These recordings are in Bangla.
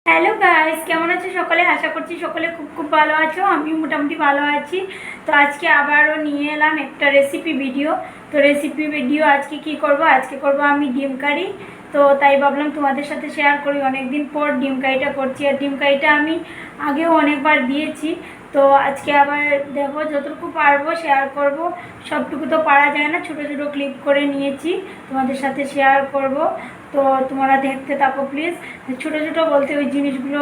হ্যালো গাইস, কেমন আছো সকলে? আশা করছি সকলে খুব খুব ভালো আছো। আমি মোটামুটি ভালো আছি। তো আজকে আবারও নিয়ে এলাম একটা রেসিপি ভিডিও। তো রেসিপি ভিডিও আজকে কি করব, আজকে করব আমি ডিম কারি। তো তাই ভাবলাম তোমাদের সাথে শেয়ার করি। অনেকদিন পর ডিম কারিটা করছি, আর ডিম কারিটা আমি আগেও অনেকবার দিয়েছি। তো আজকে আবার দেখো যতটুকু পারবো শেয়ার করব। সবটুকু তো পারা যায় না, ছোটো ছোটো ক্লিপ করে নিয়েছি, তোমাদের সাথে শেয়ার করব। তো তোমরা দেখতে থাকো প্লিজ। ছোটো ছোটো বলতে ওই জিনিসগুলো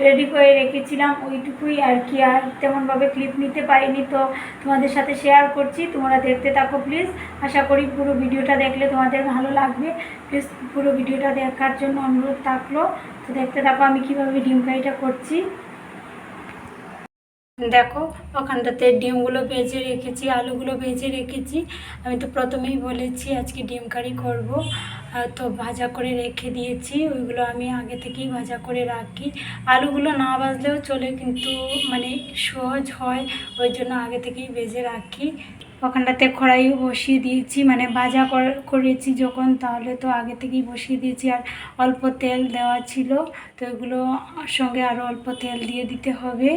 রেডি করে রেখেছিলাম ওইটুকুই আর কি, আর তেমনভাবে ক্লিপ নিতে পারিনি। তো তোমাদের সাথে শেয়ার করছি, তোমরা দেখতে থাকো প্লিজ। আশা করি পুরো ভিডিওটা দেখলে তোমাদের ভালো লাগবে। প্লিজ পুরো ভিডিওটা দেখার জন্য অনুরোধ থাকলো। তো দেখতে থাকো আমি কীভাবে ডিম কারিটা করছি। দেখো ওখানটাতে ডিমগুলো ভেজে রেখেছি, আলুগুলো ভেজে রেখেছি। আমি তো প্রথমেই বলেছি আজকে ডিম কারি করব। তো ভাজা করে রেখে দিয়েছি, ওইগুলো আমি আগে থেকেই ভাজা করে রাখি। আলুগুলো না ভাজলেও চলে, কিন্তু মানে সহজ হয় ওই জন্য আগে থেকেই ভেজে রাখি। ওখানটাতে কড়াইও বসিয়ে দিয়েছি, মানে ভাজা করেছি যখন, তাহলে তো আগে থেকেই বসিয়ে দিয়েছি। আর অল্প তেল দেওয়া ছিল, তো এগুলো সঙ্গে আরও অল্প তেল দিয়ে দিতে হবে।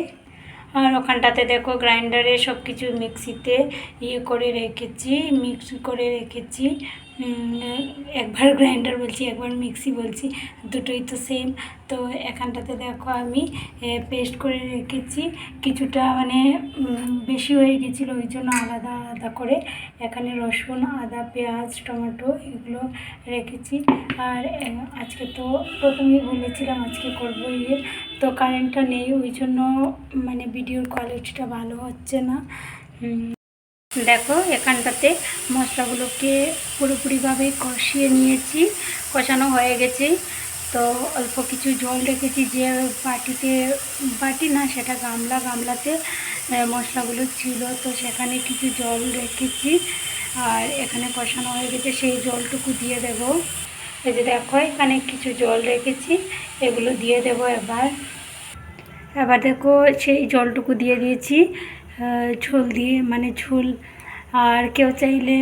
আর ওখানটাতে দেখো গ্রাইন্ডারে সব কিছু মিক্সিতে করে রেখেছি, মিক্স করে রেখেছি। একবার গ্রাইন্ডার বলছি, একবার মিক্সি বলছি, দুটোই তো সেম। তো এখানটাতে দেখো আমি পেস্ট করে রেখেছি। কিছুটা মানে বেশি হয়ে গেছিলো, ওই জন্য আলাদা আলাদা করে এখানে রসুন, আদা, পেঁয়াজ, টমেটো এগুলো রেখেছি। আর আজকে তো প্রথমেই বলেছিলাম আজকে করবো তো কারেন্টটা নেই, ওই জন্য মানে ভিডিওর কোয়ালিটিটা ভালো হচ্ছে না। দেখো এখানটাতে মশলাগুলোকে পুরোপুরিভাবে কষিয়ে নিয়েছি, কষানো হয়ে গেছে। তো অল্প কিছু জল রেখেছি, যে বাটি না, সেটা গামলাতে মশলাগুলো ছিল, তো সেখানে কিছু জল রেখেছি। আর এখানে কষানো হয়ে গেছে, সেই জলটুকু দিয়ে দেব। এই যে দেখো এখানে কিছু জল রেখেছি, এগুলো দিয়ে দেব। এবার দেখো সেই জলটুকু দিয়ে দিয়েছি, ঝোল দিয়ে, মানে ঝোল। আর কেউ চাইলে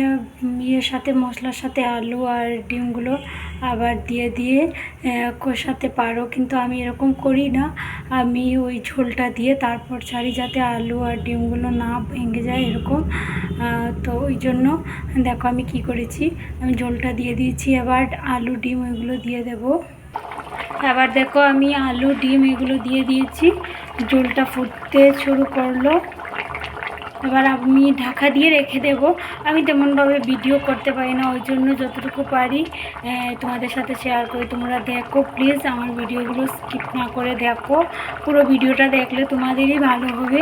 সাথে মশলার সাথে আলু আর ডিমগুলো আবার দিয়ে কষাতে পারো, কিন্তু আমি এরকম করি না। আমি ওই ঝোলটা দিয়ে তারপর ছাড়ি, যাতে আলু আর ডিমগুলো না ভেঙে যায় এরকম। তো ওই জন্য দেখো আমি কি করেছি, আমি ঝোলটা দিয়ে দিয়েছি। এবার আলু ডিম এগুলো দিয়ে দেবো। এবার দেখো আমি আলু ডিম এগুলো দিয়ে দিয়েছি, ঝোলটা ফুটতে শুরু করলো। এবার আমি ঢাকা দিয়ে রেখে দেব। আমি তেমনভাবে ভিডিও করতে পারি না, ওই জন্য যতটুকু পারি তোমাদের সাথে শেয়ার করি। তোমরা দেখো প্লিজ, আমার ভিডিওগুলো স্কিপ না করে দেখো। পুরো ভিডিওটা দেখলে তোমাদেরই ভালো হবে।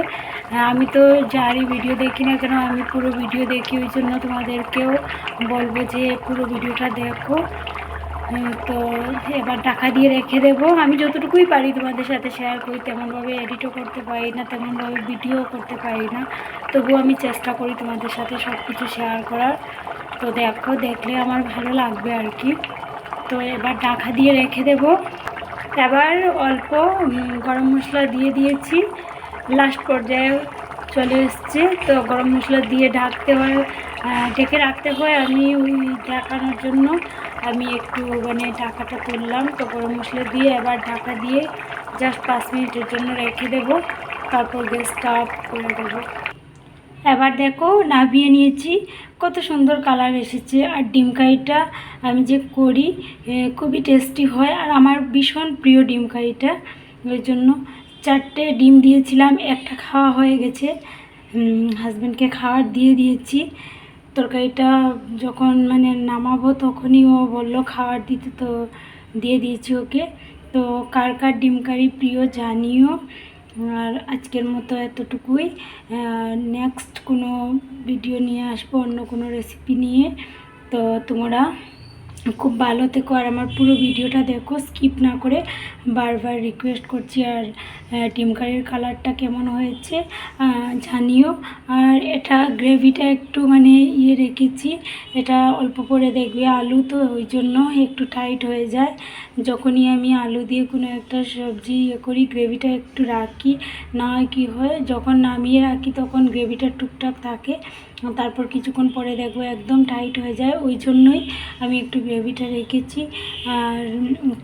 আমি তো যারই ভিডিও দেখি না কেন, আমি পুরো ভিডিও দেখি, ওই জন্য তোমাদেরকেও বলবো যে পুরো ভিডিওটা দেখো। তো এবার ঢাকা দিয়ে রেখে দেবো। আমি যতটুকুই পারি তোমাদের সাথে শেয়ার করি, তেমনভাবে এডিটও করতে পারি না, তেমনভাবে ভিডিও করতে পারি না, তবুও আমি চেষ্টা করি তোমাদের সাথে সব কিছু শেয়ার করার। তো দেখো, দেখলে আমার ভালো লাগবে আর কি। তো এবার ঢাকা দিয়ে রেখে দেব। এবার অল্প গরম মশলা দিয়ে দিয়েছি, লাস্ট পর্যায়ে চলে এসছে। তো গরম মশলা দিয়ে ঢাকতে হয়, ঢেকে রাখতে হয়। আমি ওই দেখানোর জন্য আমি একটু মানে ঢাকাটা তুললাম। তো গরম মশলা দিয়ে এবার ঢাকা দিয়ে জাস্ট 5 মিনিটের জন্য রেখে দেবো, তারপর গ্যাসটা অফ করে দেবো। এবার দেখো নামিয়ে নিয়েছি, কত সুন্দর কালার এসেছে। আর ডিম কারিটা আমি যে করি খুবই টেস্টি হয়, আর আমার ভীষণ প্রিয় ডিম কারিটা। ওই জন্য 4টে ডিম দিয়েছিলাম, একটা খাওয়া হয়ে গেছে, হাজব্যান্ডকে খাওয়ার দিয়ে দিয়েছি। তরকারিটা যখন মানে নামাবো তখনই ও বলল খাবার দিতে, তো দিয়ে দিয়েছি ওকে। তো কার কার ডিম কারি প্রিয় জানিও। আর আজকের মতো এতটুকুই। নেক্সট কোনো ভিডিও নিয়ে আসবো, অন্য কোনো রেসিপি নিয়ে। তো তোমরা খুব ভালো থেকো, আর আমার পুরো ভিডিওটা দেখো স্কিপ না করে, বারবার রিকোয়েস্ট করছি। আর ডিম কারির কালারটা কেমন হয়েছে জানিও। আর এটা গ্রেভিটা একটু মানে রেখেছি, এটা অল্প করে দেখবে, আলু তো ওই জন্য একটু টাইট হয়ে যায়। যখনই আমি আলু দিয়ে কোনো একটা সবজি করি, গ্রেভিটা একটু রাখি, না হয় কী হয়, যখন নামিয়ে রাখি তখন গ্রেভিটা টুকটাক থাকে, তারপর কিছুক্ষণ পরে দেখবো একদম টাইট হয়ে যায়। ওই জন্যই আমি একটু গ্রেভিটা রেখেছি। আর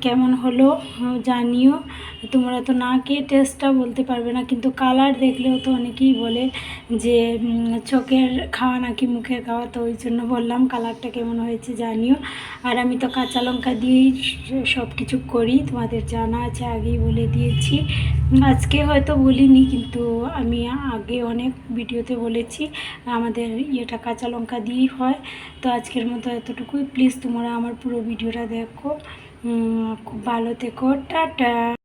কেমন হলো জানিও। তোমরা তো না খেয়ে টেস্টটা বলতে পারবে না, কিন্তু কালার দেখলেও তো অনেকেই বলে যে চোখের খাওয়া নাকি মুখের খাওয়া, তো ওই জন্য বললাম কালারটা কেমন হয়েছে জানিও। আর আমি তো কাঁচা লঙ্কা দিয়েই সব কিছু করি, তোমাদের জানা আছে, আগেই বলে দিয়েছি। আজকে হয়তো বলিনি, কিন্তু আমি আগে অনেক ভিডিওতে বলেছি আমাদের ইয়েটা কাঁচা লঙ্কা দিয়েই হয়। তো আজকের মতো এতটুকুই। প্লিজ তোমরা আমার পুরো ভিডিওটা দেখো। খুব ভালো থেকো, টাটা।